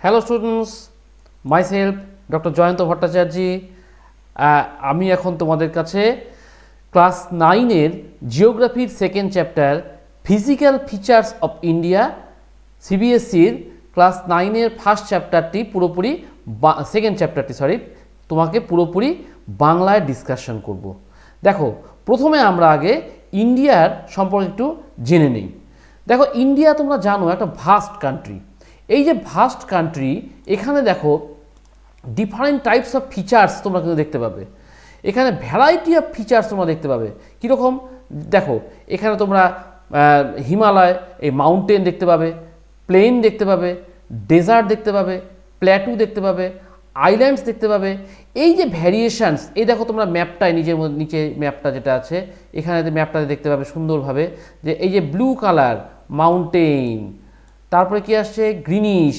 Hello students, myself doctor Jayanta Bhattacharya. আমি এখন তোমাদের কাছে ক্লাস 9-এর জিওগ্রাফির second chapter physical features of India সিবিএসসির ক্লাস 9-এর ফার্স্ট চ্যাপ্টারটি পুরোপুরি সেকেন্ড চ্যাপ্টারটি তোমাকে পুরোপুরি বাংলায় ডিসকাশন করব। দেখো, প্রথমে আমরা আগে ইন্ডিয়ার সম্পর্কে একটু জেনে নিই। দেখো, ইন্ডিয়া তোমরা জানো একটা ভাস্ট কান্ট্রি। এই যে ভাস্ট কান্ট্রি, এখানে দেখো ডিফারেন্ট টাইপস অফ ফিচার্স তোমরা কিন্তু দেখতে পাবে। এখানে ভ্যারাইটি অফ ফিচার্স তোমরা দেখতে পাবে। কীরকম দেখো, এখানে তোমরা হিমালয়, এই মাউন্টেন দেখতে পাবে, প্লেন দেখতে পাবে, ডেজার্ট দেখতে পাবে, প্ল্যাটু দেখতে পাবে, আইল্যান্ডস দেখতে পাবে। এই যে ভ্যারিয়েশনস, এই দেখো তোমরা ম্যাপটায় নিচে ম্যাপটা যেটা আছে, এখানে ম্যাপটাতে দেখতে পাবে সুন্দরভাবে যে এই যে ব্লু কালার মাউন্টেন, তারপরে কি আসছে গ্রিনিশ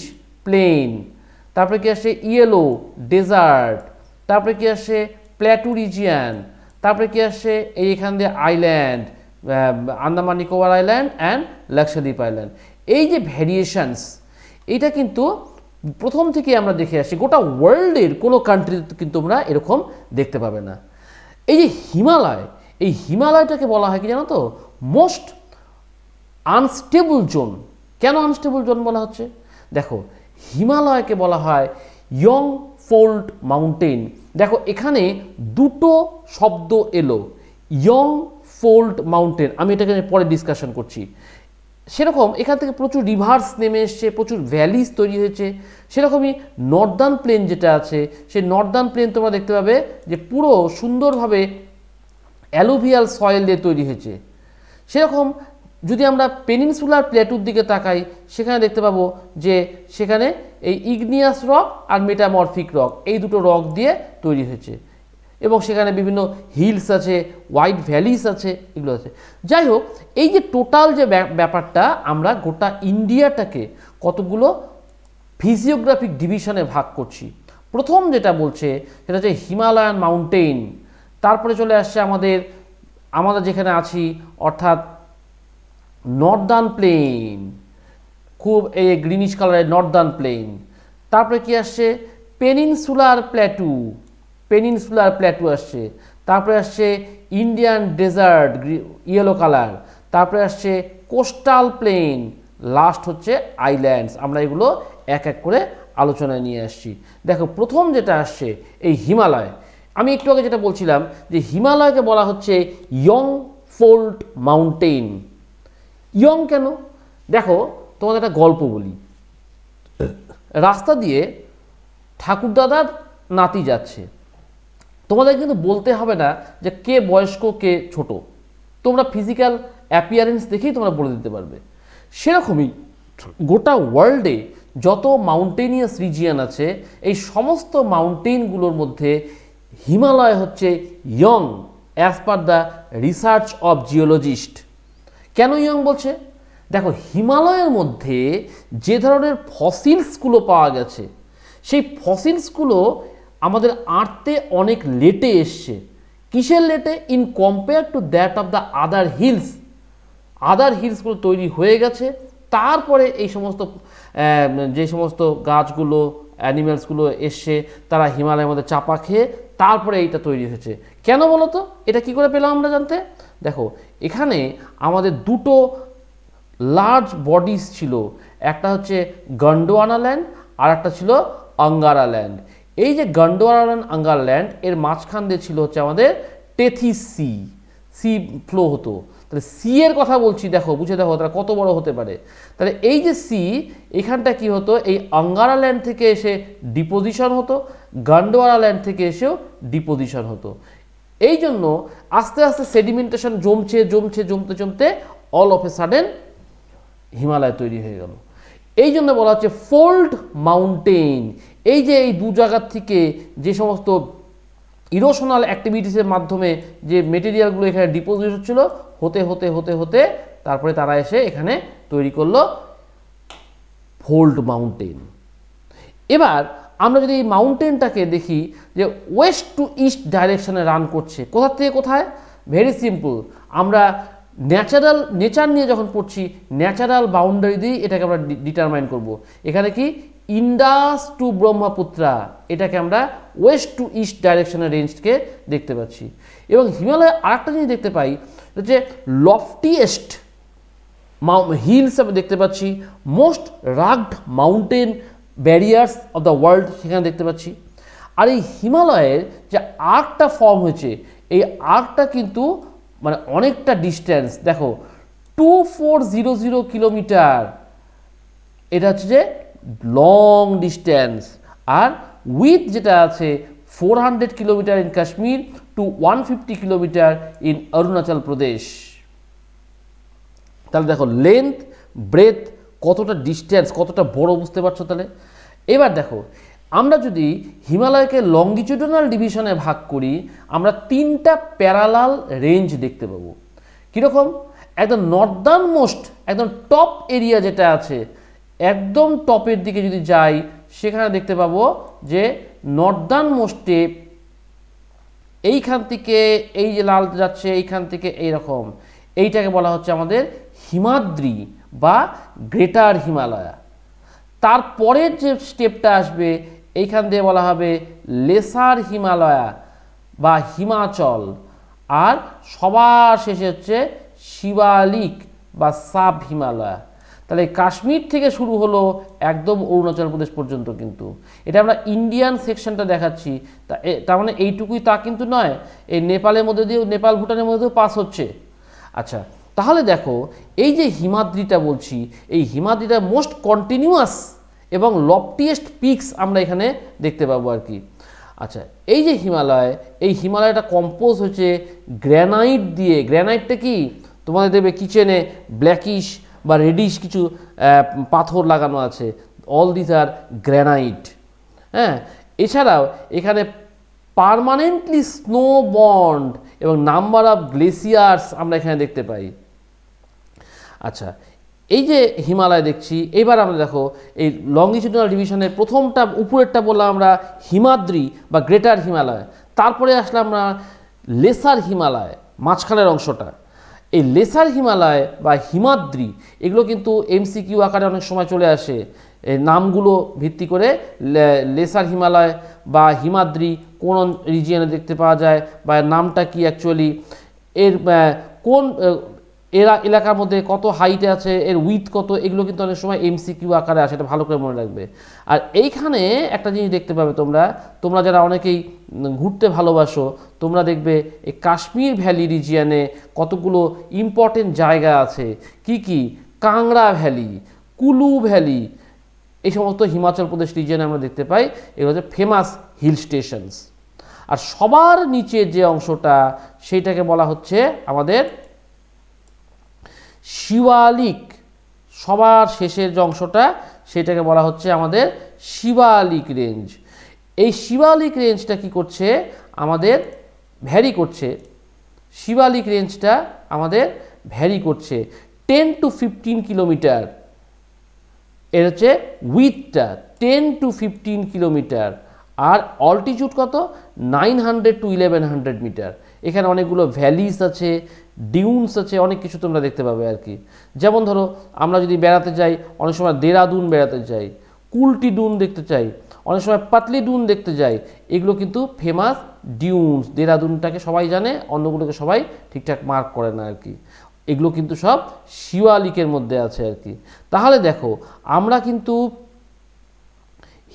প্লেন, তারপরে কি আসছে ইয়েলো ডেজার্ট, তারপরে কি আসছে প্ল্যাটু রিজিয়ান, তারপরে কি আসছে এই এখান দিয়ে island, Andaman Nicobar island and Lakshadweep island. এই যে ভ্যারিয়েশনস, এটা কিন্তু প্রথম থেকে আমরা দেখে আসছি। গোটা ওয়ার্ল্ডের কোনো কান্ট্রিতে কিন্তু তোমরা এরকম দেখতে পাবে না। এই যে হিমালয়, এই হিমালয়টাকে বলা হয় কি জানো তো, মোস্ট আনস্টেবল জোন। কেন আনস্টেবল জোন বলা হচ্ছে? দেখো, হিমালয়কে বলা হয় ইয়ং ফোল্ড মাউন্টেন। দেখো, এখানে দুটো শব্দ এলো, ইয়ং ফোল্ড মাউন্টেন। আমি এটাকে পরে ডিসকাশন করছি। সেরকম এখান থেকে প্রচুর রিভার্স নেমে এসছে, প্রচুর ভ্যালিজ তৈরি হয়েছে। সেরকমই নর্দার্ন প্লেন যেটা আছে, সেই নর্দার্ন প্লেন তোমরা দেখতে পাবে যে পুরো সুন্দরভাবে অ্যালুভিয়াল সয়েল দিয়ে তৈরি হয়েছে। সেরকম যদি আমরা পেনিনসুলার প্লেটুর দিকে তাকাই, সেখানে দেখতে পাবো যে সেখানে এই ইগনিয়াস রক আর মেটামরফিক রক, এই দুটো রক দিয়ে তৈরি হয়েছে, এবং সেখানে বিভিন্ন হিলস আছে, ওয়াইড ভ্যালিস আছে, এগুলো আছে। যাই হোক, এই যে টোটাল যে ব্যাপারটা, আমরা গোটা ইন্ডিয়াটাকে কতগুলো ফিজিওগ্রাফিক ডিভিশনে ভাগ করছি। প্রথম যেটা বলছে সেটা হচ্ছে হিমালয়ান মাউন্টেন। তারপরে চলে আসছে আমাদের যেখানে আছি, অর্থাৎ নর্দার্ন প্লেন, খুব এই গ্রিনিশ কালারের নর্দার্ন প্লেন। তারপরে কি আসছে পেনিনসুলার প্ল্যাটু আসছে। তারপরে আসছে ইন্ডিয়ান ডেজার্ট ইয়েলো কালার। তারপরে আসছে কোস্টাল প্লেন, লাস্ট হচ্ছে আইল্যান্ডস। আমরা এগুলো এক এক করে আলোচনায় নিয়ে আসছি। দেখো, প্রথম যেটা আসছে এই হিমালয়। আমি একটু আগে যেটা বলছিলাম যে হিমালয়কে বলা হচ্ছে ইয়ং ফোল্ড মাউন্টেন। ইয়ং কেন? দেখো, তোমাদের একটা গল্প বলি। রাস্তা দিয়ে ঠাকুরদাদার নাতি যাচ্ছে। তোমাদের কিন্তু বলতে হবে না যে কে বয়স্ক কে ছোট, তোমরা ফিজিক্যাল অ্যাপিয়ারেন্স দেখেই তোমরা বলে দিতে পারবে। সেরকমই গোটা ওয়ার্ল্ডে যত মাউন্টেনিয়াস রিজিয়ান আছে, এই সমস্ত মাউন্টেনগুলোর মধ্যে হিমালয় হচ্ছে young as per the research of geologist. কেন ইয়ং বলছে? দেখো, হিমালয়ের মধ্যে যে ধরনের ফসিলসগুলো পাওয়া গেছে, সেই ফসিলসগুলো আমাদের আর্থে অনেক লেটে এসছে। কিসের লেটে? In compare to that of the other হিলসগুলো তৈরি হয়ে গেছে। তারপরে এই সমস্ত যে সমস্ত গাছগুলো, অ্যানিম্যালসগুলো এসছে, তারা হিমালয়ের মধ্যে চাপা খেয়ে তারপরে এইটা তৈরি হয়েছে। কেন বলো তো? এটা কি করে পেলাম আমরা জানতে? দেখো, এখানে আমাদের দুটো লার্জ বডিজ ছিল, একটা হচ্ছে গন্ডোয়ানা ল্যান্ড আর একটা ছিল আঙ্গারা ল্যান্ড। এই যে গন্ডোয়ানা ল্যান্ড, আঙ্গারা ল্যান্ড, এর মাঝখান দিয়ে ছিল হচ্ছে আমাদের টেথিস সি ফ্লো হতো। তাহলে সি এর কথা বলছি, দেখো বুঝে দেখো তারা কত বড় হতে পারে। তাহলে এই যে সি, এখানটা কি হতো, এই আঙ্গারা ল্যান্ড থেকে এসে ডিপোজিশন হতো, গন্ডোয়ানা ল্যান্ড থেকে এসেও ডিপোজিশন হতো। এই জন্য আস্তে আস্তে সেডিমেন্টেশন জমতে all of a sudden Himalaya তৈরি হয়ে গেল। এই জন্য বলা হচ্ছে ফোল্ড মাউন্টেন। এই যে এই দু জায়গার থেকে যে সমস্ত ইরোশনাল অ্যাক্টিভিটিসের মাধ্যমে যে মেটেরিয়ালগুলো এখানে ডিপোজিট হচ্ছিল, হতে তারপরে তারা এসে এখানে তৈরি করলো ফোল্ড মাউন্টেন। এবার আমরা যদি এই মাউন্টেনটাকে দেখি যে ওয়েস্ট টু ইস্ট ডাইরেকশনে রান করছে, কোথা থেকে কোথায়? Very simple. আমরা নেচার নিয়ে যখন পড়ছি ন্যাচারাল বাউন্ডারি দিয়ে এটাকে আমরা ডিটারমাইন করব। এখানে কি ইন্ডাস টু ব্রহ্মপুত্রা, এটাকে আমরা ওয়েস্ট টু ইস্ট ডাইরেকশনের রেঞ্জকে দেখতে পাচ্ছি। এবং হিমালয়ে আরেকটা জিনিস দেখতে পাই যে লফটিয়েস্ট হিলস আমরা দেখতে পাচ্ছি, most rugged mountain barriers of the world সেখানে দেখতে পাচ্ছি। আর এই হিমালয়ের যে আর্কটা ফর্ম হয়েছে, এই আর্কটা কিন্তু মানে অনেকটা ডিস্টেন্স, দেখো 2400 কিলোমিটার, এটা হচ্ছে যে লং ডিস্টেন্স। আর উইথ যেটা আছে 400 kilometre in Kashmir to 150 kilometre in Arunachal Pradesh. তাহলে দেখো লেন্থ ব্রেথ কতটা ডিস্টেন্স, কতটা বড়, বুঝতে পারছো? তাহলে এবার দেখো আমরা যদি হিমালয়কে লংগিটিউডনাল ডিভিশনে ভাগ করি, আমরা 3টা প্যারালাল রেঞ্জ দেখতে পাবো। কীরকম? একদম নর্দার্ন মোস্ট একদম টপ এরিয়া যেটা আছে, একদম টপের দিকে যদি যাই সেখানে দেখতে পাবো যে নর্দার্ন মোস্টে এইখান থেকে এই যে লাল যাচ্ছে এইখান থেকে এইরকম, এইটাকে বলা হচ্ছে আমাদের হিমাদ্রি বা গ্রেটার হিমালয়া। তারপরের যে স্টেপটা আসবে এইখান দিয়ে বলা হবে লেসার হিমালয়া বা হিমাচল। আর সবার শেষে হচ্ছে শিবালিক বা সাব হিমালয়া। তাহলে কাশ্মীর থেকে শুরু হলো একদম অরুণাচল প্রদেশ পর্যন্ত। কিন্তু এটা আমরা ইন্ডিয়ান সেকশনটা দেখাচ্ছি, তার মানে এইটুকুই তা কিন্তু নয়, এই নেপালের মধ্যে দিয়েও, নেপাল ভুটানের মধ্যে দিয়েও পাস হচ্ছে। আচ্ছা, তাহলে দেখো এই যে হিমাদ্রিটা বলছি, এই হিমাদ্রিটা মোস্ট কন্টিনিউয়াস এবং লফটিয়েস্ট পিকস আমরা এখানে দেখতে পাবো আর কি। আচ্ছা, এই যে হিমালয়, এই হিমালয়টা কম্পোজ হচ্ছে গ্র্যানাইট দিয়ে। গ্র্যানাইটটা কি তোমাদের দেবে কিচেনে ব্ল্যাকিশ বা রেডিশ কিছু পাথর লাগানো আছে, অল দিস আর গ্র্যানাইট। হ্যাঁ, এছাড়াও এখানে পার্মানেন্টলি স্নো বন্ড এবং নাম্বার অফ গ্লেসিয়ার্স আমরা এখানে দেখতে পাই। আচ্ছা, এই যে হিমালয় দেখছি, এবার আমরা দেখো এই লংগিটিউডনাল ডিভিশনের প্রথমটা উপরেরটা বললাম আমরা হিমাদ্রি বা গ্রেটার হিমালয়, তারপরে আসলাম আমরা লেসার হিমালয়, মাঝখানের অংশটা। এই লেসার হিমালয় বা হিমাদ্রি এগুলো কিন্তু এমসিকিউ আকারে অনেক সময় চলে আসে, এই নামগুলো ভিত্তি করে। লেসার হিমালয় বা হিমাদ্রি কোন রিজিয়নে দেখতে পাওয়া যায়, বা নামটা কি অ্যাকচুয়ালি, এর কোন এলাকার মধ্যে কত হাইটে আছে, এর উইথ কত, এগুলো কিন্তু অনেক সময় এমসিকিউ আকারে আসে, এটা ভালো করে মনে রাখবে। আর এইখানে একটা জিনিস দেখতে পাবে তোমরা যারা অনেকেই ঘুরতে ভালোবাসো, তোমরা দেখবে এই কাশ্মীর ভ্যালি রিজিয়নে কতগুলো ইম্পর্টেন্ট জায়গা আছে। কি কি? কাংড়া ভ্যালি, কুলু ভ্যালি, এই সমস্ত হিমাচল প্রদেশ রিজিয়নে আমরা দেখতে পাই। এগুলো হচ্ছে ফেমাস হিল স্টেশনস। আর সবার নিচে যে অংশটা সেইটাকে বলা হচ্ছে আমাদের শিবালিক। সবার শেষের যে অংশটা সেটাকে বলা হচ্ছে আমাদের শিবালিক রেঞ্জ। এই শিবালিক রেঞ্জটা কি করছে? আমাদের ভ্যারি করছে। শিবালিক রেঞ্জটা আমাদের ভ্যারি করছে 10 to 15 কিলোমিটার। এর হচ্ছে উইথটা 10 to 15 কিলোমিটার। আর অল্টিটিউড কত? 900 to 1100 মিটার। এখানে অনেকগুলো ভ্যালিস আছে, ডিউনস আছে, অনেক কিছু তোমরা দেখতে পাবে আর কি। যেমন ধরো আমরা যদি বেড়াতে যাই, অনেক সময় দেরাদুন বেড়াতে যাই, কুলটি ডুন দেখতে চাই, অনেক সময় পাতলি ডুন দেখতে যাই, এগুলো কিন্তু ফেমাস ডিউনস। দেরাদুনটাকে সবাই জানে, অন্যগুলোকে সবাই ঠিকঠাক মার্ক করে না আর কি। এগুলো কিন্তু সব শিবালিকের মধ্যে আছে আর কি। তাহলে দেখো আমরা কিন্তু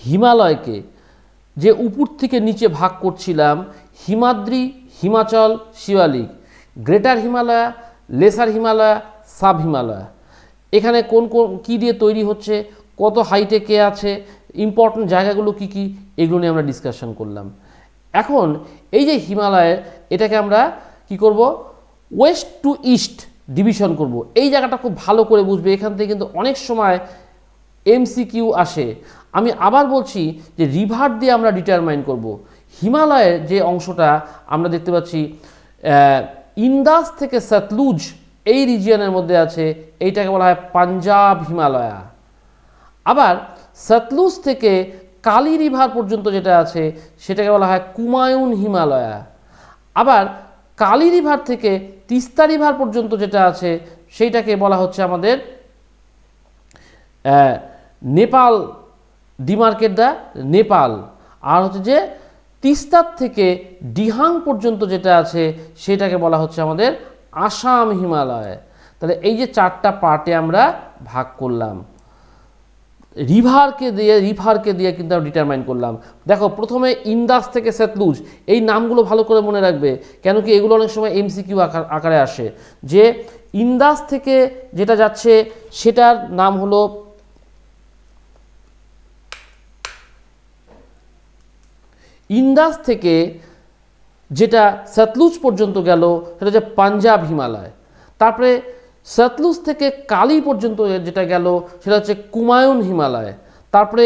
হিমালয়কে যে উপর থেকে নিচে ভাগ করছিলাম, Himadri, Himachal, Shivalik, greater Himalaya, lesser Himalaya, sub Himalaya, এখানে কোন কোন কী দিয়ে তৈরি হচ্ছে, কত হাইটে কে আছে, ইম্পর্টেন্ট জায়গাগুলো কি কি, এগুলো নিয়ে আমরা ডিসকাশন করলাম। এখন এই যে হিমালয়ের, এটাকে আমরা কি করব? ওয়েস্ট টু ইস্ট ডিভিশন করব। এই জায়গাটা খুব ভালো করে বুঝবে, এখান থেকে কিন্তু অনেক সময় এমসিকিউ আসে। আমি আবার বলছি যে রিভার দিয়ে আমরা ডিটারমাইন করব। হিমালয়ের যে অংশটা আমরা দেখতে পাচ্ছি ইন্দাস থেকে সতলুজ এই রিজিয়নের মধ্যে আছে, এইটাকে বলা হয় পাঞ্জাব হিমালয়া। আবার সতলুজ থেকে কালী রিভার পর্যন্ত যেটা আছে সেটাকে বলা হয় কুমায়ুন হিমালয়া। আবার কালী রিভার থেকে তিস্তা রিভার পর্যন্ত যেটা আছে সেইটাকে বলা হচ্ছে আমাদের নেপাল, ডিমার্কেট দ্য নেপাল। আর হচ্ছে যে তিস্তার থেকে ডিহাং পর্যন্ত যেটা আছে সেটাকে বলা হচ্ছে আমাদের আসাম হিমালয়। তাহলে এই যে 4টা পার্টে আমরা ভাগ করলাম, রিভারকে দিয়ে কিন্তু আমরা ডিটারমাইন করলাম। দেখো প্রথমে ইন্দাস থেকে সেতলুজ, এই নামগুলো ভালো করে মনে রাখবে, কেন কি এগুলো অনেক সময় এমসিকিউ আকারে আসে। যে ইন্দাস থেকে যেটা যাচ্ছে সেটার নাম হলো ইন্দাস থেকে যেটা সতলুজ পর্যন্ত গেল সেটা হচ্ছে পাঞ্জাব হিমালয়। তারপরে সতলুজ থেকে কালী পর্যন্ত যেটা গেল সেটা হচ্ছে কুমায়ুন হিমালয়। তারপরে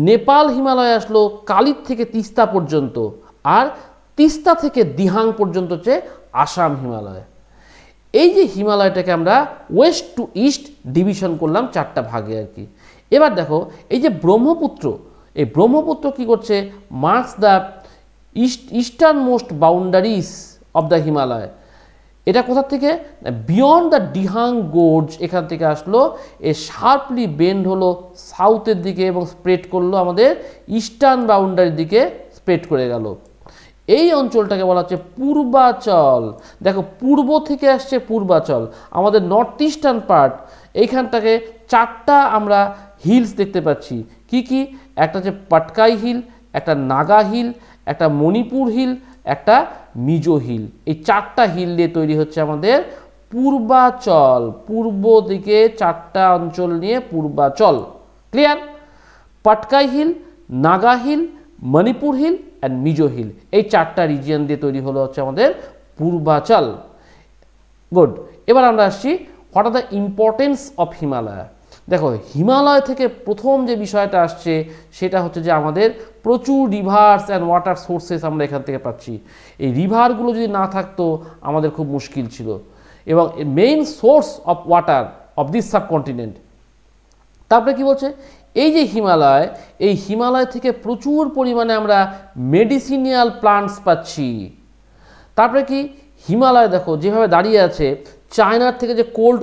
নেপাল হিমালয় আসলো কালীর থেকে তিস্তা পর্যন্ত, আর তিস্তা থেকে দিহাং পর্যন্ত হচ্ছে আসাম হিমালয়। এই যে হিমালয়টাকে আমরা ওয়েস্ট টু ইস্ট ডিভিশন করলাম 4টা ভাগে আর কি। এবার দেখো এই যে ব্রহ্মপুত্র, এই ব্রহ্মপুত্র কি করছে, marks the eastern most boundaries of the Himalaya. এটা কোথা থেকে, বিয়ন্ড দ্য ডিহাং গোর্জ, এখান থেকে আসলো, এ শার্পলি বেন্ড হলো সাউথের দিকে এবং স্প্রেড করলো আমাদের ইস্টার্ন বাউন্ডারির দিকে স্প্রেড করে গেল। এই অঞ্চলটাকে বলা হচ্ছে পূর্বাচল। দেখো পূর্ব থেকে আসছে পূর্বাচল, আমাদের নর্থ ইস্টার্ন পার্ট, এইখানটাকে 4টা আমরা হিলস দেখতে পাচ্ছি। কি কি, একটা হচ্ছে পাটকাই হিল, একটা নাগা হিল, একটা মণিপুর হিল, একটা মিজো হিল। এই 4টা হিল দিয়ে তৈরি হচ্ছে আমাদের পূর্বাচল। পূর্ব দিকে 4টা অঞ্চল নিয়ে Purvachal. Clear? Patkai hill, Naga hill, Manipur hill and Mizo hill, এই 4টা রিজিয়ন দিয়ে তৈরি হলো হচ্ছে আমাদের পূর্বাচল। গুড। এবার আমরা আসছি what are the importance of Himalaya. দেখো হিমালয় থেকে প্রথম যে বিষয়টা আসছে সেটা হচ্ছে যে আমাদের প্রচুর রিভার্স অ্যান্ড ওয়াটার সোর্সেস আমরা এখান থেকে পাচ্ছি। এই রিভারগুলো যদি না থাকতো আমাদের খুব মুশকিল ছিল, এবং main source of water of this subcontinent. তারপরে কি বলছে, এই যে হিমালয়, এই হিমালয় থেকে প্রচুর পরিমাণে আমরা মেডিসিনিয়াল প্লান্টস পাচ্ছি। তারপরে কি, হিমালয় দেখো যেভাবে দাঁড়িয়ে আছে, চায়নার থেকে যে কোল্ড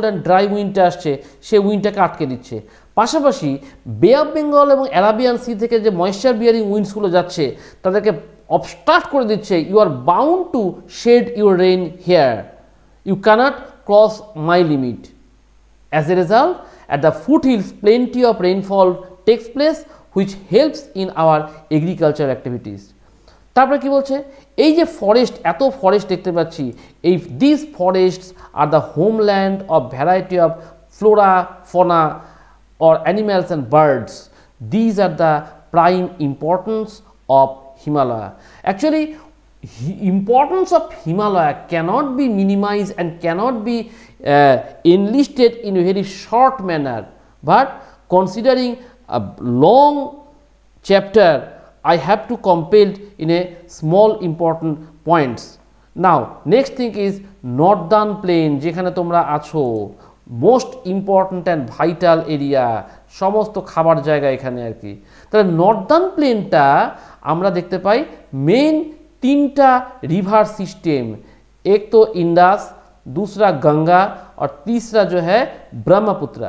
অ্যান্ড ড্রাই উইন্ডটা আসছে সে উইন্ডটাকে আটকে দিচ্ছে। পাশাপাশি বে অফ বেঙ্গল এবং অ্যারাবিয়ান সি থেকে যে ময়েশ্চার বিয়ারিং উইন্ডসগুলো যাচ্ছে তাদেরকে অবস্ট্রাক্ট করে দিচ্ছে। You are bound to shed your rain here, you cannot cross my limit. As a result, at the foothills, plenty of rainfall takes place, which helps in our agriculture activities. তারপরে কি বলছে, এই যে forest, এত forest দেখতে পাচ্ছি, এই this forests are the homeland of variety of flora, fauna or animals and birds. These are the prime importance of Himalaya. Actually, importance of Himalaya cannot be minimized and cannot be enlisted in a very short manner, but considering a long chapter I have to compile in a small important points. Now next thing is northern plain, যেখানে তোমরা আছো, most important and vital area, সমস্ত খাবার জায়গা এখানে আর কি। তাহলে Northern প্লেনটা আমরা দেখতে পাই মেন 3টা रिवर सिस्टम, एक तो इंडस, दूसरा गंगा और तीसरा जो है ब्रह्मपुत्र।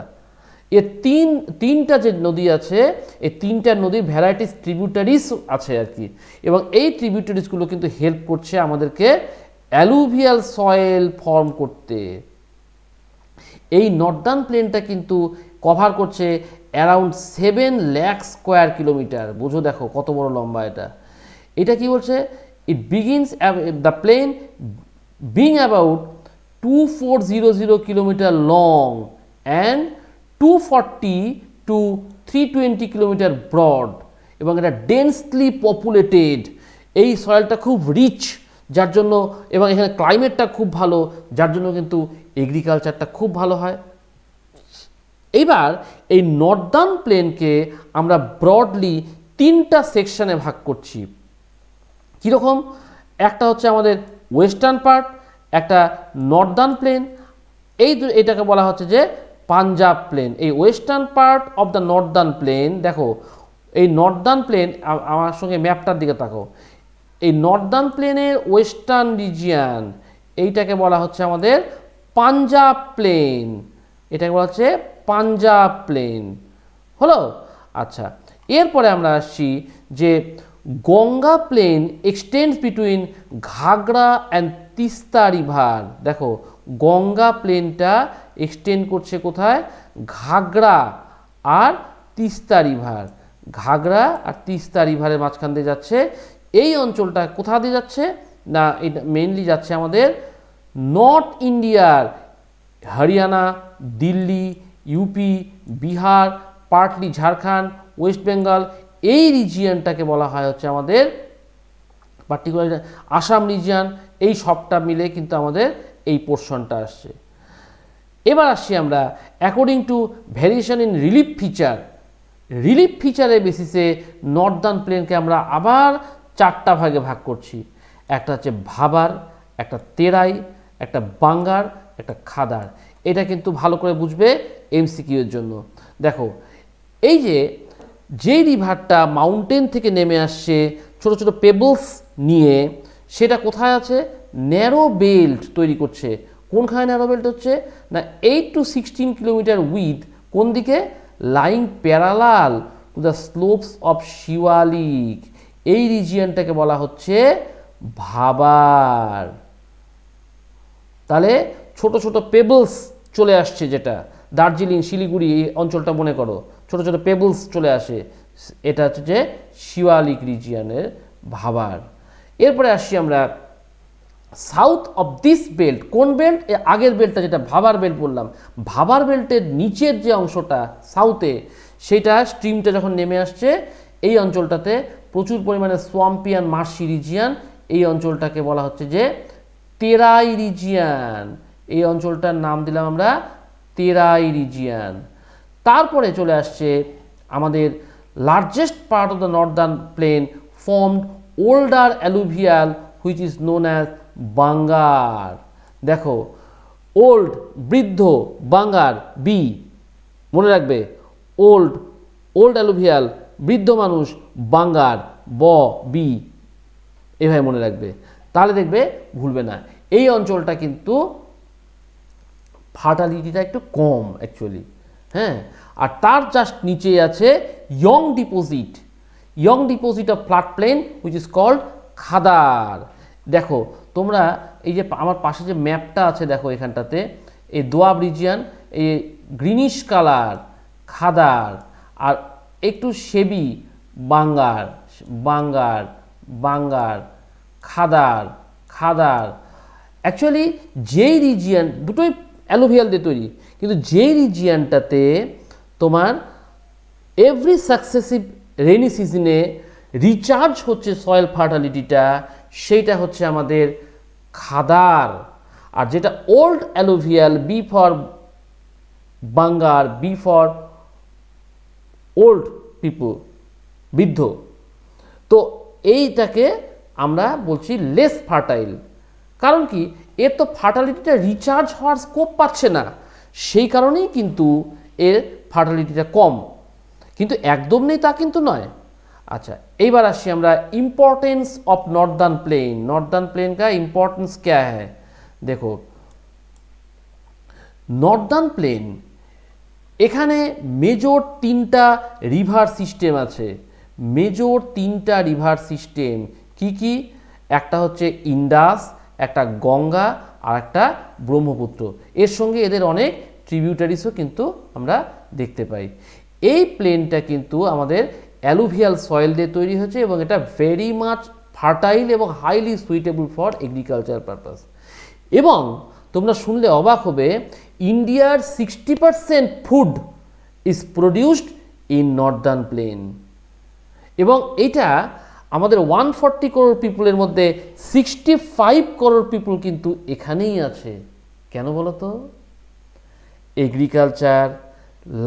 ये तीनटा যে নদী আছে, এই 3টা নদীর ভ্যারাইটিস ট্রিবিউটারিজ আছে আর কি, এবং এই ট্রিবিউটারিজগুলো কিন্তু হেল্প করছে আমাদেরকে অ্যালুভিয়াল সয়েল ফর্ম করতে। এই নর্দার্ন প্লেনটা কিন্তু কভার করছে অ্যারাউন্ড 7 লাখ স্কোয়ার কিলোমিটার। বুঝো দেখো কত বড় লম্বা এটা। এটা কি বলছে, it begins the plain being about 2400 kilometre long and 240 to 320 kilometre broad, এবং এটা ডেন্সলি পপুলেটেড। এই সয়েলটা খুব রিচ যার জন্য, এবং এখানে ক্লাইমেটটা খুব ভালো যার জন্য কিন্তু এগ্রিকালচারটা খুব ভালো হয়। এইবার এই নর্দার্ন প্লেনকে আমরা ব্রডলি 3টা সেকশনে ভাগ করছি। কীরকম, একটা হচ্ছে আমাদের ওয়েস্টার্ন পার্ট, একটা নর্দার্ন প্লেন, এটাকে বলা হচ্ছে যে পাঞ্জাব প্লেন। এই western part of the northern plain, দেখো এই নর্দার্ন প্লেন, আমার সঙ্গে ম্যাপটার দিকে তাকাও, এই নর্দার্ন প্লেনের ওয়েস্টার্ন রিজিয়ান, এইটাকে বলা হচ্ছে আমাদের পাঞ্জাব প্লেন, এটাকে বলা হচ্ছে পাঞ্জাব প্লেন। হলো? আচ্ছা, এরপরে আমরা আসছি যে Ganga plane extends between Ghagra and Teesta river. দেখো, গঙ্গা প্লেনটা এক্সটেন্ড করছে কোথায়? ঘাগড়া আর তিস্তা রিভার। ঘাগড়া আর তিস্তা রিভারের মাঝখান দিয়ে যাচ্ছে। এই অঞ্চলটা কোথা দিয়ে যাচ্ছে না, এটা মেইনলি যাচ্ছে আমাদের নর্থ ইন্ডিয়ার Haryana, Delhi, UP, Bihar, partly Jharkhand, West Bengal, এই রিজিয়নটাকে বলা হয় হচ্ছে আমাদের পার্টিকুলার আসাম রিজিয়ন। এই সবটা মিলে কিন্তু আমাদের এই পোর্শনটা আসছে। এবার আসছি আমরা according to variation in relief feature. Relief ফিচারের বেসিসে নর্দার্ন প্লেনকে আমরা আবার চারটা ভাগে ভাগ করছি। একটা হচ্ছে ভাবার, একটা তেরাই, একটা বাঙ্গার, একটা খাদার। এটা কিন্তু ভালো করে বুঝবে এমসিকিউ এর জন্য। দেখো, এই যে রিভারটা মাউন্টেন থেকে নেমে আসছে ছোট ছোট পেবলস নিয়ে, সেটা কোথায় আছে? ন্যারো বেল্ট তৈরি করছে। কোনখানে ন্যারো বেল্ট হচ্ছে না 8 to 16 কিলোমিটার উইথ, কোন দিকে? Lying parallel to the slopes of Shiwalik. এই রিজিয়নটাকে বলা হচ্ছে ভাবার। তাহলে ছোট ছোট পেবলস চলে আসছে, যেটা দার্জিলিং, শিলিগুড়ি এই অঞ্চলটা মনে করো, ছোট ছোট পেবলস চলে আসে, এটা হচ্ছে যে শিওয়ালিক রিজিয়নের ভাবার। এরপরে আসছি আমরা সাউথ অফ দিস বেল্ট। কোন বেল্ট? আগের বেল্টটা যেটা ভাবার বেল্ট বললাম, ভাবার বেল্টের নিচের যে অংশটা সাউথে, সেটা স্ট্রিমটা যখন নেমে আসছে এই অঞ্চলটাতে প্রচুর পরিমাণে সোয়াম্পিয়ান মার্শি রিজিয়ান। এই অঞ্চলটাকে বলা হচ্ছে যে তেরাই রিজিয়ান। এই অঞ্চলটার নাম দিলাম আমরা তেরাই রিজিয়ান। তারপরে চলে আসছে আমাদের largest part of the northern plain formed older alluvial which is known as Bhangar. দেখো, ওল্ড বৃদ্ধ, বাঙ্গার বি, মনে রাখবে ওল্ড অ্যালুভিয়াল বৃদ্ধ মানুষ, বাঙ্গার ব বি, এভাবে মনে রাখবে, তাহলে দেখবে ভুলবে না। এই অঞ্চলটা কিন্তু ফার্টালিটিটা একটু কম অ্যাকচুয়ালি, হ্যাঁ। আর তার জাস্ট নিচে আছে young deposit of flat plain which is called khadar. দেখো তোমরা এই যে আমার পাশে যে ম্যাপটা আছে, দেখো এখানটাতে এই দোয়াব রিজিয়ান, এই গ্রিনিশ কালার খাদার, আর একটু সেবি বাঙ্গার খাদার। অ্যাকচুয়ালি যেই রিজিয়ান, দুটোই অ্যালুভিয়াল দিয়ে তৈরি, কিন্তু যেই রিজিয়ানটাতে তোমার এভরি সাকসেসিভ রেনি সিজনে রিচার্জ হচ্ছে সয়েল ফার্টালিটিটা, সেইটা হচ্ছে আমাদের খাদার। আর যেটা old alluvial, B for bunker, B for old people, বৃদ্ধ, তো এইটাকে আমরা বলছি লেস ফার্টাইল। কারণ কি, এর তো ফার্টালিটিটা রিচার্জ হওয়ার স্কোপ পাচ্ছে না, সেই কারণেই কিন্তু এর ফার্টালিটিটা কম। কিন্তু একদম নেই তা কিন্তু নয়। अच्छा, এইবার আসি আমরা importance of northern plain. Northern plain का इम्पोर्टेंस क्या है? देखो, নর্দার্ন প্লেন এখানে মেজর তিনটা রিভার সিস্টেম আছে। মেজর তিনটা রিভার সিস্টেম কি কি? একটা হচ্ছে ইন্ডাস, একটা গঙ্গা, আর একটা ব্রহ্মপুত্র। এর সঙ্গে এদের অনেক ট্রিবিউটারিসও কিন্তু আমরা দেখতে পাই। এই প্লেনটা কিন্তু আমাদের অ্যালুভিয়াল সয়েল দিয়ে তৈরি হয়েছে এবং এটা ভেরি মাচ ফার্টাইল এবং highly suitable for agriculture purpose. এবং তোমরা শুনলে অবাক হবে, ইন্ডিয়ার 60% food is produced in northern plain. এবং এটা আমাদের 140 করোড় পিপুলের মধ্যে 65 করোড় পিপুল কিন্তু এখানেই আছে। কেন বলো তো? Agriculture,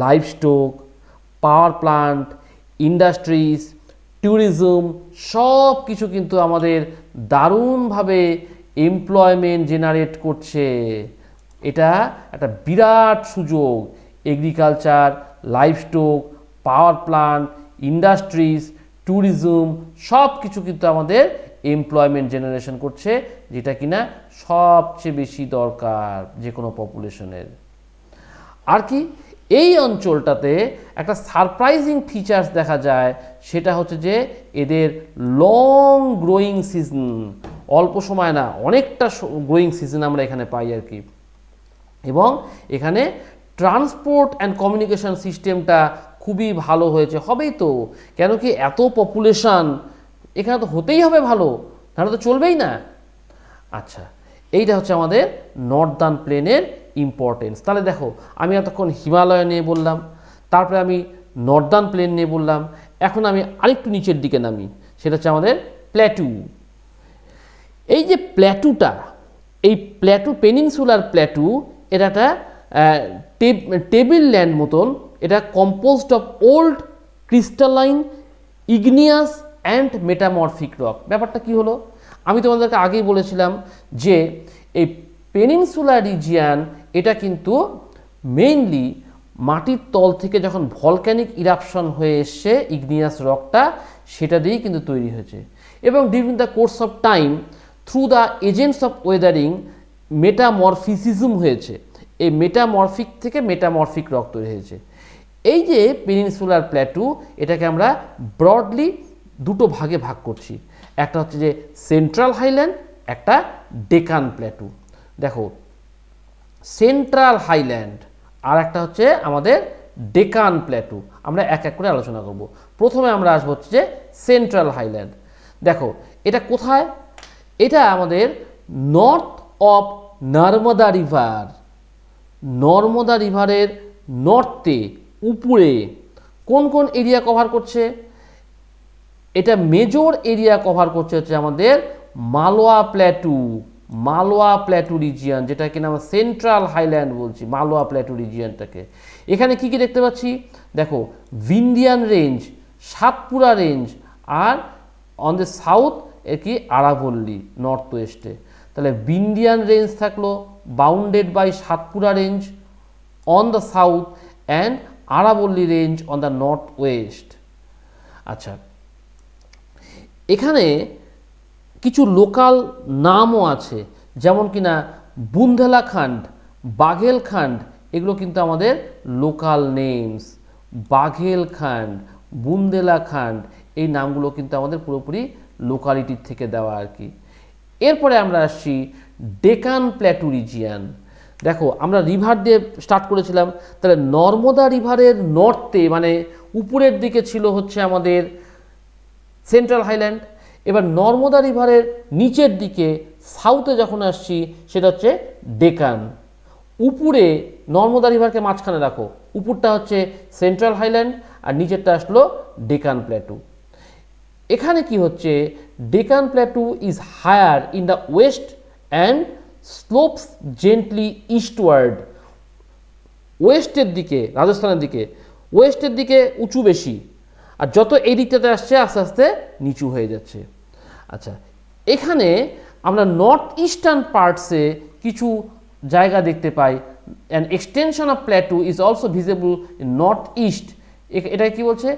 livestock, power plant, industries, tourism, সব কিছু কিন্তু আমাদের দারুণভাবে এমপ্লয়মেন্ট জেনারেট করছে। এটা একটা বিরাট সুযোগ। Agriculture, livestock, power plant, industries, tourism সব কিছু কিন্তু আমাদের এমপ্লয়মেন্ট জেনারেশন করছে, যেটা কিনা সবচেয়ে বেশি দরকার যে কোনো পপুলেশনের। আর কি এই অঞ্চলটাতে একটা সারপ্রাইজিং ফিচার্স দেখা যায়, সেটা হচ্ছে যে এদের লং গ্রোয়িং সিজন, অল্প সময় না অনেকটা গ্রোয়িং সিজন আমরা এখানে পাই আর কি। এবং এখানে ট্রান্সপোর্ট অ্যান্ড কমিউনিকেশন সিস্টেমটা খুবই ভালো হয়েছে, হবেই তো, কেন কি এত পপুলেশন এখানে তো হতেই হবে ভালো, তাহলে তো চলবেই না। আচ্ছা, এইটা হচ্ছে আমাদের নর্দার্ন প্লেনের ইম্পর্টেন্স। তাহলে দেখো আমি এতক্ষণ হিমালয় নিয়ে বললাম, তারপরে আমি নর্দার্ন প্লেন নিয়ে বললাম, এখন আমি আরেকটু নিচের দিকে নামি, সেটা হচ্ছে আমাদের প্ল্যাটু। এই যে প্ল্যাটুটা, এই প্ল্যাটু পেনিনসুলার প্ল্যাটু, এটা একটা টেবিল ল্যান্ড মতন, এটা composed of old crystalline igneous and metamorphic rock. ব্যাপারটা কি হলো, আমি তোমাদেরকে আগেই বলেছিলাম যে এই পেনিনসুলার রিজিয়ান এটা কিন্তু মেইনলি মাটির তল থেকে যখন ভলক্যানিক ইরাপশন হয়ে এসছে ইগনিয়াস রকটা, সেটা দিয়েই কিন্তু তৈরি হয়েছে। এবং during the course of time through the agents of weathering metamorphism হয়েছে, এই মেটামরফিক থেকে মেটামরফিক রক তৈরি হয়েছে। এই যে পেনিনসুলার প্ল্যাটু, এটাকে আমরা ব্রডলি দুটো ভাগে ভাগ করছি, একটা হচ্ছে যে সেন্ট্রাল হাইল্যান্ড, একটা ডেকান প্ল্যাটু। দেখো সেন্ট্রাল হাইল্যান্ড আর একটা হচ্ছে আমাদের ডেকান প্ল্যাটু, আমরা এক এক করে আলোচনা করব। প্রথমে আমরা আসবো হচ্ছে যে সেন্ট্রাল হাইল্যান্ড। দেখো এটা কোথায়, এটা আমাদের north of Narmada river, Narmada রিভারের নর্থে উপরে কোন কোন এরিয়া কভার করছে, এটা মেজর এরিয়া কভার করছে হচ্ছে আমাদের Malwa plateau, Malwa plateau region, যেটা কিনা আমরা সেন্ট্রাল হাইল্যান্ড বলছি, মালওয়া প্ল্যাটু রিজিয়নটাকে। এখানে কি কি দেখতে পাচ্ছি, দেখো ভিন্ডিয়ান রেঞ্জ, সাতপুরা রেঞ্জ, আর অন দ্য সাউথ এর কি আরাবল্লী নর্থ ওয়েস্টে। তাহলে ভিন্ডিয়ান রেঞ্জ থাকলো bounded by Satpura range on the south and আরাবল্লী range on the north west. আচ্ছা, এখানে কিছু লোকাল নামও আছে, যেমন কিনা বুন্দেলাখান্ড, বাঘেলখান্ড, এগুলো কিন্তু আমাদের লোকাল নেমস। বাঘেলখান্ড, বুন্দেলাখান্ড, এই নামগুলো কিন্তু আমাদের পুরোপুরি লোকালিটির থেকে দেওয়া আর কি। এরপরে আমরা আসছি ডেকান প্ল্যাটু রিজিয়ান। দেখো আমরা রিভার দিয়ে স্টার্ট করেছিলাম, তাহলে নর্মদা রিভারের নর্থে মানে উপরের দিকে ছিল হচ্ছে আমাদের সেন্ট্রাল হাইল্যান্ড। এবার নর্মদা রিভারের নিচের দিকে সাউথে যখন আসছি, সেটা হচ্ছে ডেকান। উপরে নর্মদা রিভারকে মাঝখানে রাখো, উপরটা হচ্ছে সেন্ট্রাল হাইল্যান্ড আর নিচেরটা আসলো ডেকান প্ল্যাটু। এখানে কি হচ্ছে, Deccan plateau is higher in the west and slopes gently eastward. ওয়েস্টের দিকে, রাজস্থানের দিকে, ওয়েস্টের দিকে উঁচু বেশি, আর যত এই দিকটাতে আসছে আস্তে আস্তে নিচু হয়ে যাচ্ছে। আচ্ছা, এখানে আমরা নর্থ ইস্টার্ন পার্টসে কিছু জায়গা দেখতে পাই। An extension of plateau is also visible in north east. এটা কি বলছে,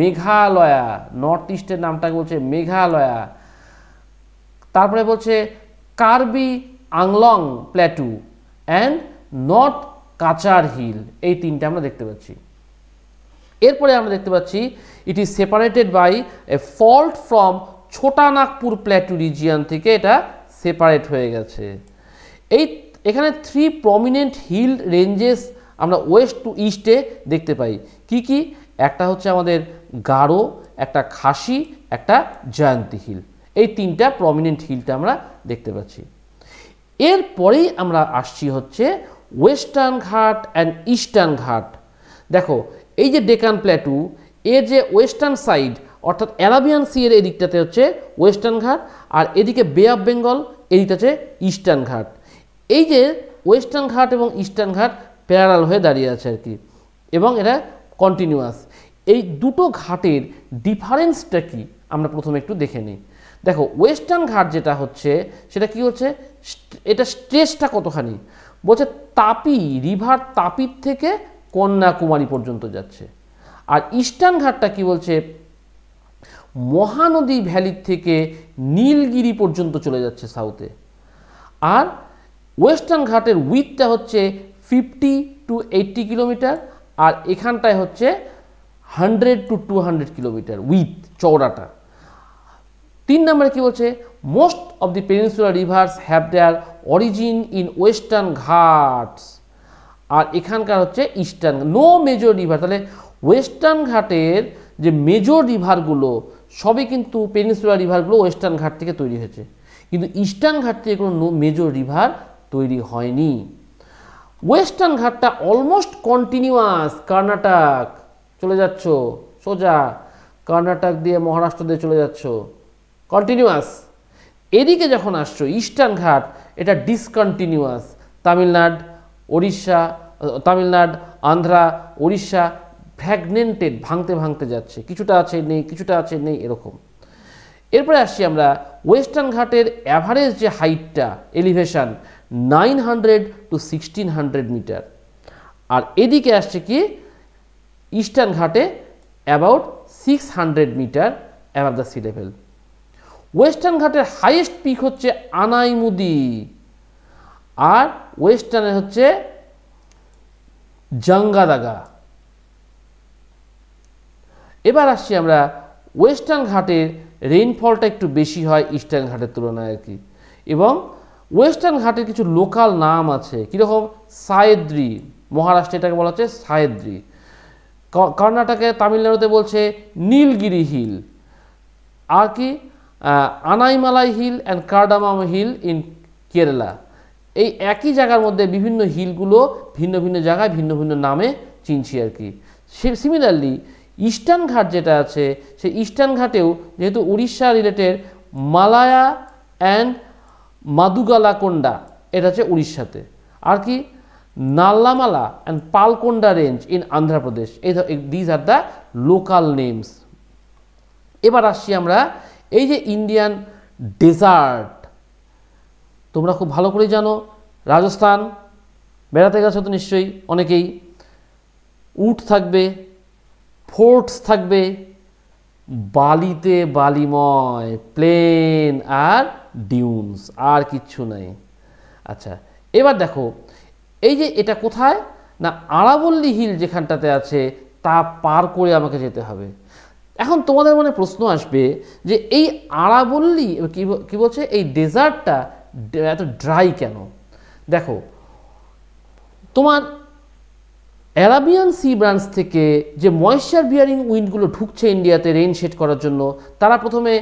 মেঘালয়া, নর্থ ইস্টের নামটাকে বলছে মেঘালয়া। তারপরে বলছে Karbi Anglong plateau and north Cachar hill, এই তিনটে আমরা দেখতে পাচ্ছি। এরপরে আমরা দেখতে পাচ্ছি it is separated by a fault from Chotanagpur plateau region থেকে এটা সেপারেট হয়ে গেছে। এখানে থ্রি প্রমিনেন্ট হিল রেঞ্জেস আমরা ওয়েস্ট টু ইস্টে দেখতে পাই। কি কি, একটা হচ্ছে আমাদের গারো, একটা খাসি, একটা জয়ন্তী হিল, এই তিনটা প্রমিনেন্ট হিলটা আমরা দেখতে পাচ্ছি। এরপরেই আমরা আসছি হচ্ছে ওয়েস্টার্ন ঘাট অ্যান্ড ইস্টার্ন ঘাট। দেখো এই যে ডেকান প্ল্যাটু, এর যে ওয়েস্টার্ন সাইড অর্থাৎ অ্যারাবিয়ান সি এর এই দিকটাতে হচ্ছে ওয়েস্টার্ন ঘাট, আর এদিকে বে অফ বেঙ্গল এই দিকটা হচ্ছে ইস্টার্ন ঘাট। এই যে ওয়েস্টার্ন ঘাট এবং ইস্টার্ন ঘাট প্যারালাল হয়ে দাঁড়িয়ে আছে আর কি, এবং এরা কন্টিনিউয়াস। এই দুটো ঘাটের ডিফারেন্সটা কি আমরা প্রথমে একটু দেখে নিই। দেখো ওয়েস্টার্ন ঘাট যেটা হচ্ছে সেটা কি হচ্ছে, এটা স্ট্রেচটা কতখানি, বলছে তাপি, রিভার তাপির থেকে কন্যাকুমারী পর্যন্ত যাচ্ছে। আর ইস্টার্ন ঘাটটা কি বলছে, মহানদী ভ্যালি থেকে নীলগিরি পর্যন্ত চলে যাচ্ছে সাউথে। আর ওয়েস্টার্ন ঘাটের উইথটা হচ্ছে 50 to 80 কিলোমিটার, আর এখানটায় হচ্ছে 100 to 200 কিলোমিটার উইথ, চওড়াটা। 3 নম্বরে কি বলছে, most of the peninsular rivers have their origin in western Ghats, আর এখানকার হচ্ছে ইস্টার্ন, নো মেজর রিভার। তাহলে ওয়েস্টার্ন ঘাটের যে মেজর রিভারগুলো সবই কিন্তু পেনিনসুলার রিভারগুলো ওয়েস্টার্ন ঘাট থেকে তৈরি হয়েছে, কিন্তু ইস্টার্ন ঘাট থেকে কোনো মেজর রিভার তৈরি হয়নি। ওয়েস্টার্ন ঘাটটা অলমোস্ট কন্টিনিউয়াস, কর্ণাটক চলে যাচ্ছ সোজা, কর্ণাটক দিয়ে মহারাষ্ট্র দিয়ে চলে যাচ্ছ, কন্টিনিউয়াস। এদিকে যখন আসছো ইস্টার্ন ঘাট, এটা ডিসকন্টিনিউয়াস, তামিলনাড়ু, ওড়িশা, তামিলনাড়ু, আন্ধ্রা, ওড়িশা ফ্র্যাগমেন্টেড, ভাঙতে ভাঙতে যাচ্ছে, কিছুটা আছে নেই, কিছুটা আছে নেই, এরকম। এরপরে আসছি আমরা ওয়েস্টার্ন ঘাটের অ্যাভারেজ যে হাইটটা, এলিভেশন 900 to 1600 মিটার, আর এদিকে আসছে কি ইস্টার্ন ঘাটে about 600 metre above the sea level. Western ঘাটের হাইয়েস্ট পিক হচ্ছে আনাইমুদি, আর ওয়েস্টার্নে হচ্ছে জাঙ্গাদাগা। এবার আসছি আমরা ওয়েস্টার্ন ঘাটের রেইনফলটা একটু বেশি হয় ইস্টার্ন ঘাটের তুলনায় আর কি, এবং ওয়েস্টার্ন ঘাটের কিছু লোকাল নাম আছে, কীরকম সায়েদ্রি, মহারাষ্ট্রে এটাকে বলা হচ্ছে সায়েদ্রি, কর্ণাটকে তামিলনাড়ুতে বলছে নীলগিরি হিল, আর কি Anaimalai hill and cardamom hill in Kerala. এই একই জায়গার মধ্যে বিভিন্ন হিলগুলো ভিন্ন ভিন্ন জায়গায় ভিন্ন ভিন্ন নামে চিনছি আর কি। সিমিলারলি ইস্টার্ন ঘাট যেটা আছে, সেই ইস্টার্ন ঘাটেও যেহেতু উড়িষ্যা রিলেটেড, মালায়া অ্যান্ড মাদুগালাকোন্ডা এটা হচ্ছে উড়িষ্যাতে, আর কি Nallamala and Palkonda range in Andhra Pradesh. These are the local names. এবার আসছি আমরা এই যে ইন্ডিয়ান ডেজার্ট, তোমরা খুব ভালো করে জানো, রাজস্থান বেড়াতে গেছো তো নিশ্চয়ই অনেকেই, উট থাকবে, ফোর্টস থাকবে, বালিতে বালিময়, প্লেন আর ডিউনস, আর কিচ্ছু নাই। আচ্ছা, এবার দেখো এই যে এটা কোথায় না, আরাবল্লী হিল যেখানটাতে আছে তা পার করে আমাকে যেতে হবে। এখন তোমাদের মনে প্রশ্ন আসবে যে এই আরাবল্লী কি বলছে, এই ডেজার্টটা এত ড্রাই কেন? দেখো, তোমার অ্যারাবিয়ান সি ব্রাঞ্চ থেকে যে ময়েশ্চার বিয়ারিং উইন্ডগুলো ঢুকছে ইন্ডিয়াতে রেইন শেড করার জন্য, তারা প্রথমে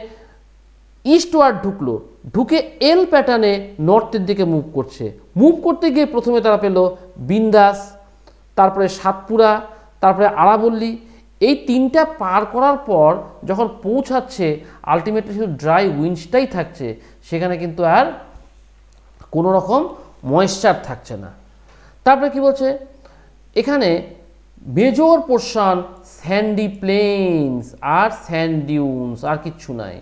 ইস্টওয়ার্ড ঢুকলো, ঢুকে এল প্যাটার্নে নর্থের দিকে মুভ করছে। মুভ করতে গিয়ে প্রথমে তারা পেল বিন্দাস, তারপরে সাতপুরা, তারপরে আরাবল্লী। এই তিনটা পার করার পর যখন পৌঁছাচ্ছে, আলটিমেটলি শুধু ড্রাই উইন্ডসটাই থাকছে, সেখানে কিন্তু আর কোনো রকম ময়েশ্চার থাকছে না। তারপরে কি বলছে, এখানে মেজর পোর্শন স্যান্ডি প্লেনস আর স্যান্ড ডিউনস, আর কিচ্ছু নাই।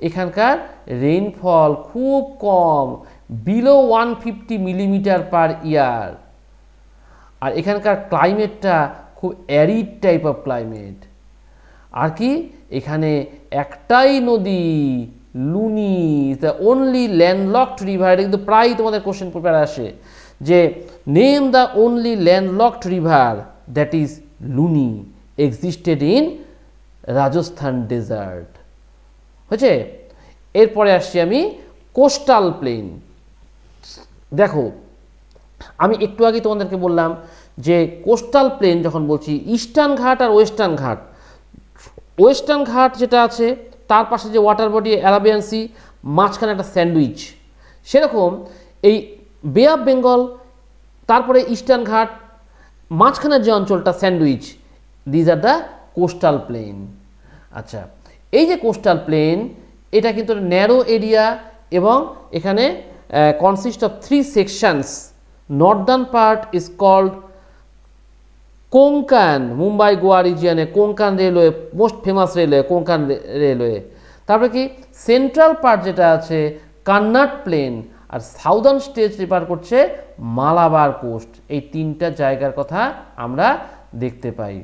এখানকার রেইনফল খুব কম, বিলো 150 মিলিমিটার পার ইয়ার, আর এখানকার ক্লাইমেটটা খুব অ্যারিড টাইপ অফ ক্লাইমেট। আর কি এখানে একটাই নদী, Luni, the only landlocked river. এটা কিন্তু প্রায় তোমাদের কোশ্চেন পেপারে আসে যে name the only landlocked river that is Luni existed in Rajasthan desert. হয়েছে? এরপরে আসছি আমি কোস্টাল প্লেন। দেখো, আমি একটু আগে তোমাদেরকে বললাম যে কোস্টাল প্লেন যখন বলছি, ইস্টার্ন ঘাট আর ওয়েস্টার্ন ঘাট, ওয়েস্টার্ন ঘাট যেটা আছে তার পাশে যে ওয়াটার বডি অ্যারাবিয়ান সি, মাঝখানে একটা স্যান্ডউইচ, সেরকম এই বে অফ বেঙ্গল, তারপরে ইস্টার্ন ঘাট, মাঝখানের যে অঞ্চলটা sandwich, these are the coastal plane. আচ্ছা, এই যে কোস্টাল প্লেন, এটা কিন্তু ন্যারো এরিয়া এবং এখানে consist of 3 sections. Northern part is called Konkan, Mumbai Goa রিজিয়নে Konkan railway, most famous railway Konkan railway. তারপরে কি সেন্ট্রাল পার্ট যেটা আছে কান্নাট প্লেন, আর সাউদার্ন স্টেজ রেফার করছে মালাবার কোস্ট। এই তিনটা জায়গার কথা আমরা দেখতে পাই।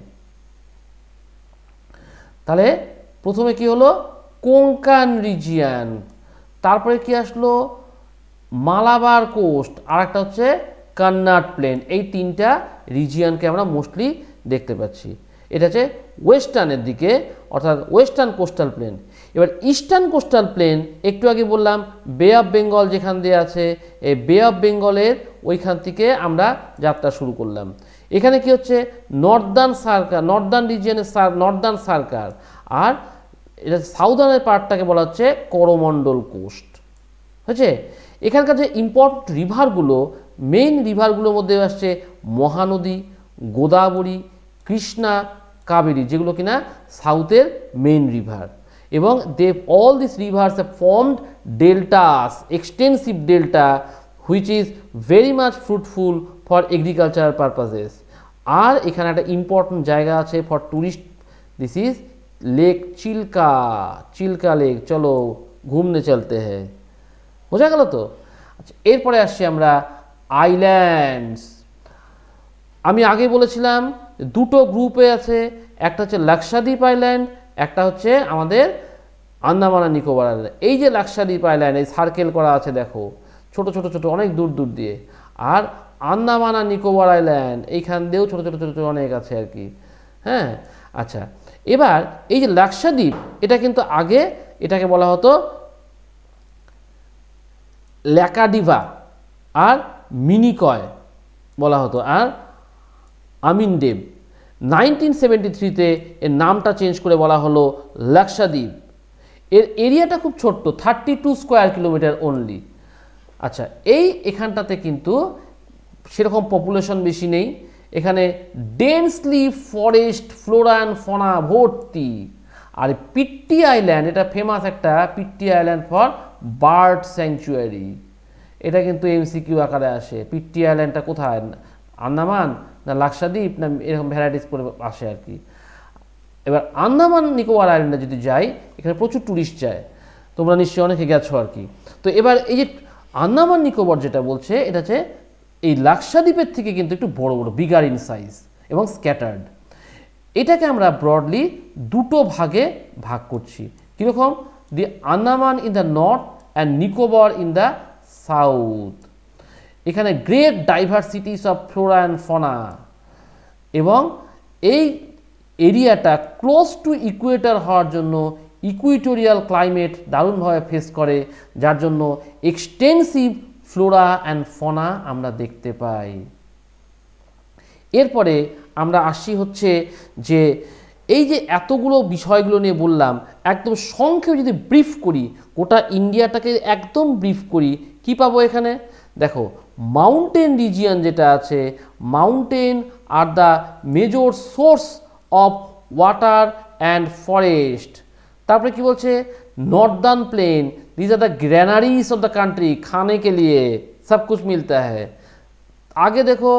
তাহলে প্রথমে কি হলো কোঙ্কান রিজিয়ান, তারপরে কি আসলো মালাবার কোস্ট, আর একটা হচ্ছে কন্নাট প্লেন। এই তিনটা রিজিয়ানকে আমরা মোস্টলি দেখতে পাচ্ছি। এটা হচ্ছে ওয়েস্টার্নের দিকে অর্থাৎ ওয়েস্টার্ন কোস্টাল প্লেন। এবার ইস্টার্ন কোস্টাল প্লেন একটু আগে বললাম বে অফ বেঙ্গল যেখান দিয়ে আছে, এই বে অফ বেঙ্গলের ওইখান থেকে আমরা যাত্রা শুরু করলাম। এখানে কি হচ্ছে নর্দার্ন সার্কার, নর্দার্ন রিজিয়নের নর্দার্ন সার্কার, আর এটা সাউদার্নের পার্টটাকে বলা হচ্ছে করমণ্ডল কোস্ট। হয়েছে? এখানকার যে ইম্পর্টেন্ট রিভারগুলো, মেইন রিভারগুলোর মধ্যে আসছে মহানদী, গোদাবরী, কৃষ্ণা, কাবেরী, যেগুলো কিনা সাউথের মেইন রিভার। এবং all this reverse have formed ডেল্টাস, extensive delta which is very much fruitful for agricultural purposes. আর এখানে একটা ইম্পর্টেন্ট জায়গা আছে for tourist, this is lake Chilka, Chilka lake, चलो घूमने चलते हैं। বোঝা গেল তো? আচ্ছা, এরপরে আসছি আমরা আইল্যান্ডস। আমি আগে বলেছিলাম দুটো গ্রুপে আছে, একটা হচ্ছে লাক্ষাদ্বীপ আইল্যান্ড, একটা হচ্ছে আমাদের আন্দামান আর নিকোবর আইল্যান্ড। এই যে লাক্ষাদ্বীপ আইল্যান্ড, এই সার্কেল করা আছে দেখো, ছোট ছোট ছোট অনেক দূর দূর দিয়ে। আর আন্দামান আর নিকোবর আইল্যান্ড এইখান দিয়েও ছোট ছোট ছোট ছোট অনেক আছে আর কি। হ্যাঁ, আচ্ছা, এবার এই যে লাক্ষাদ্বীপ, এটা কিন্তু আগে এটাকে বলা হতো ল্যাকাডিভা আর মিনিকয় বলা হতো, আর আমিনদেব। 1973-তে এর নামটা চেঞ্জ করে বলা হলো লাক্ষাদ্বীপ। এর এরিয়াটা খুব ছোট্ট, 32 স্কোয়ার কিলোমিটার অনলি। আচ্ছা, এখানটাতে কিন্তু সেরকম পপুলেশন বেশি নেই। এখানে ডেন্সলি ফরেস্ট, ফ্লোরা অ্যান্ড ফনা ভর্তি। আর পিট্টি আইল্যান্ড, এটা ফেমাস একটা Pitti island for bird sanctuary. এটা কিন্তু এমসিকিউ আকারে আসে। পিট্টি আইল্যান্ডটা কোথায়, আন্দামান না লাক্ষাদ্বীপ না, এরকম ভ্যারাইটিস করে আসে আর কি। এবার আন্দামান নিকোবর আইল্যান্ডে যদি যাই, এখানে প্রচুর ট্যুরিস্ট যায়, তোমরা নিশ্চয়ই অনেকে গেছো আর কি। তো এবার এই যে আন্দামান নিকোবর যেটা বলছে, এটা হচ্ছে এই লাক্ষাদ্বীপের থেকে কিন্তু একটু বড় বড়, বিগার ইন সাইজ এবং স্ক্যাটার্ড। এটাকে আমরা ব্রডলি দুটো ভাগে ভাগ করছি। কীরকম? The Andaman in the north and Nicobar in the south. এখানে great diversities of flora and fauna, এবং এই এরিয়াটা ক্লোজ টু ইকুয়েটর হওয়ার জন্য ইকুইটোরিয়াল ক্লাইমেট দারুণভাবে ফেস করে, যার জন্য এক্সটেন্সিভ ফ্লোরা অ্যান্ড ফনা আমরা দেখতে পাই। এরপরে আমরা আসি হচ্ছে যে এই যে এতগুলো বিষয়গুলো নিয়ে বললাম, একদম সংক্ষেপে যদি ব্রিফ করি, গোটা ইন্ডিয়াটাকে একদম ব্রিফ করি, কি পাবো এখানে? দেখো, মাউন্টেন রিজিয়ন যেটা আছে, mountain are the major source of water and forest. তারপরে কি বলছে? Northern plain, these are the granaries of the country, खाने के लिए सब कुछ मिलता है। आगे देखो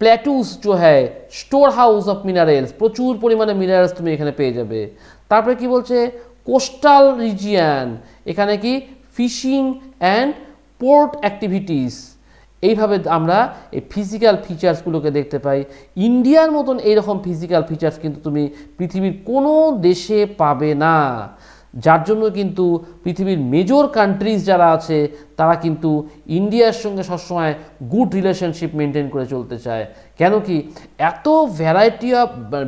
প্ল্যাটুস जो है স্টোর হাউস অফ মিনারেলস, প্রচুর পরিমাণে মিনারেলস তুমি এখানে পেয়ে যাবে। তারপরে কি বলছে? কোস্টাল রিজিয়ান, এখানে কি ফিশিং অ্যান্ড পোর্ট অ্যাক্টিভিটিস। এইভাবে আমরা এই ফিজিক্যাল ফিচার্সগুলোকে দেখতে পাই। ইন্ডিয়ার মতন এইরকম ফিজিক্যাল ফিচার্স কিন্তু তুমি পৃথিবীর কোনো দেশে পাবে না, যার জন্য কিন্তু পৃথিবীর মেজর কান্ট্রিজ যারা আছে তারা কিন্তু ইন্ডিয়ার সঙ্গে সবসময় গুড রিলেশনশিপ মেনটেন করে চলতে চায়। কেন কি? এত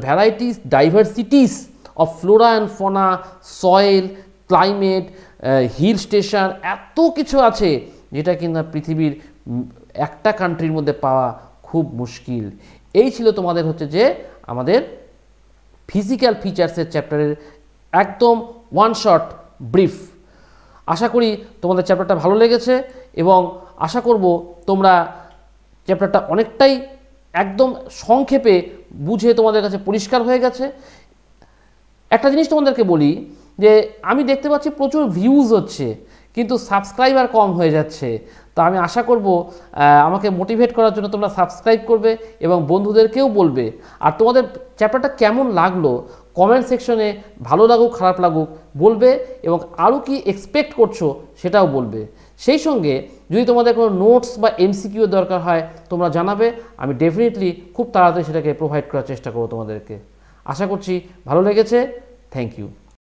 varieties diversities of flora and fauna, soil, climate, hill station, এত কিছু আছে যেটা কিন্তু পৃথিবীর একটা কান্ট্রির মধ্যে পাওয়া খুব মুশকিল। এই ছিল তোমাদের হচ্ছে যে আমাদের ফিজিক্যাল ফিচার্সের চ্যাপ্টারের একদম ওয়ান শট ব্রিফ। আশা করি তোমাদের চ্যাপ্টারটা ভালো লেগেছে এবং আশা করব তোমরা চ্যাপ্টারটা অনেকটাই একদম সংক্ষেপে বুঝে তোমাদের কাছে পরিষ্কার হয়ে গেছে। একটা জিনিস তোমাদেরকে বলি যে আমি দেখতে পাচ্ছি প্রচুর ভিউজ হচ্ছে কিন্তু সাবস্ক্রাইবার কম হয়ে যাচ্ছে। তো আমি আশা করব আমাকে মোটিভেট করার জন্য তোমরা সাবস্ক্রাইব করবে এবং বন্ধুদেরকেও বলবে। আর তোমাদের চ্যাপ্টারটা কেমন লাগলো কমেন্ট সেকশনে ভালো লাগুক খারাপ লাগুক বলবে এবং আরও কি এক্সপেক্ট করছো সেটাও বলবে। সেই সঙ্গে যদি তোমাদের কোনো নোটস বা এমসিকিউ দরকার হয় তোমরা জানাবে, আমি ডেফিনেটলি খুব তাড়াতাড়ি সেটাকে প্রোভাইড করার চেষ্টা করব তোমাদেরকে। আশা করছি ভালো লেগেছে। Thank you.